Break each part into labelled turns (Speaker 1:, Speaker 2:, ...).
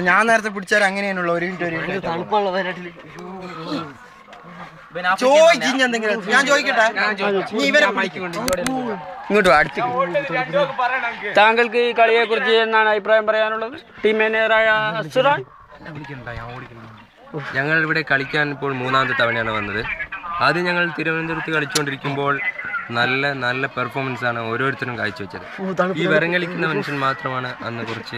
Speaker 1: ഞാൻ നേരത്തെ പിടിച്ചാൽ അങ്ങനെയാണുള്ള 1 മിനിറ്റ് ചോദിച്ചെന്തെങ്കിലും ഞാൻ ചോദിക്കട്ടെ. ഇങ്ങോട്ട് അടുത്ത്
Speaker 2: താങ്കൾക്ക് ഈ കളിയെ കുറിച്ച് എന്നാണ് അഭിപ്രായം പറയാനുള്ളത്? ടീം മാനേജറായ സുറാൻ,
Speaker 3: ഞങ്ങൾ ഇവിടെ കളിക്കാൻ ഇപ്പോൾ 3ാമത്തെ തവണയാണ് വന്നത്. ആദ്യം ഞങ്ങൾ തിരുവനന്തപുരത്ത് കളിച്ചുകൊണ്ടിരിക്കുമ്പോൾ നല്ല നല്ല പെർഫോമൻസ് ആണ് ഓരോരുത്തരും കാഴ്ചവെച്ചത്. ഈ വിറങ്ങലിക്കുന്ന മനുഷ്യൻ മാത്രമാണ് അന്ന് കുറച്ച്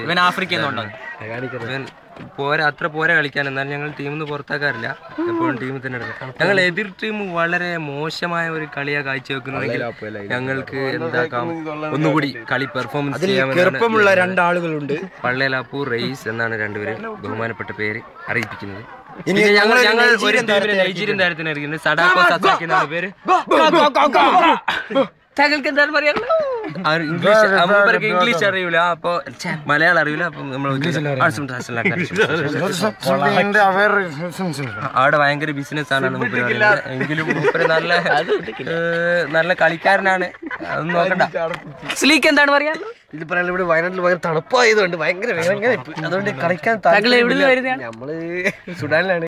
Speaker 3: അത്ര പോരാ കളിക്കാൻ. എന്നാലും ഞങ്ങൾ ടീമിൽ നിന്ന് പുറത്താക്കാറില്ല, എപ്പോഴും ടീമിൽ തന്നെ എടുക്കും. ഞങ്ങൾ എതിർ ടീം വളരെ മോശമായ ഒരു കളിയാണ് കാഴ്ചവെക്കുന്നുണ്ടെങ്കിൽ ഞങ്ങൾക്ക് എന്താക്കാം, ഒന്നുകൂടി കളി പെർഫോമൻസ് ചെയ്യാമെന്നുള്ള
Speaker 1: 2 ആളുകളുണ്ട്.
Speaker 3: പള്ളേലാപ്പൂ റെയ്സ് എന്നാണ് 2 പേര് ബഹുമാനപ്പെട്ട പേര് അറിയിപ്പിക്കുന്നത്.
Speaker 1: ഞങ്ങൾ
Speaker 3: നൈജീരിയൻ താരത്തിന് അറിയിക്കുന്നത് സഡാക്കോ സസാക്കി എന്നാണ് പേര്. താങ്കൾക്ക് എന്താണ് പറയാനുള്ളത്? ഇംഗ്ലീഷ് അറിയൂല, അപ്പൊ മലയാളം അറിയൂല. അപ്പൊ നമ്മൾ അവിടെ ഭയങ്കര ബിസിനസ് ആണ് എങ്കിലും മൂപ്പര് നല്ല കളിക്കാരനാണ്. അതൊന്നും നോക്കണ്ട.
Speaker 2: സ്ലീക്ക് എന്താണ് പറയാ?
Speaker 1: ഇത് പറയാൻ ഇവിടെ വയനാട്ടിൽ ഭയങ്കര തണുപ്പായതുകൊണ്ട് ഭയങ്കര അതുകൊണ്ട് കളിക്കാൻ നമ്മള് സുഡാനിലാണ്.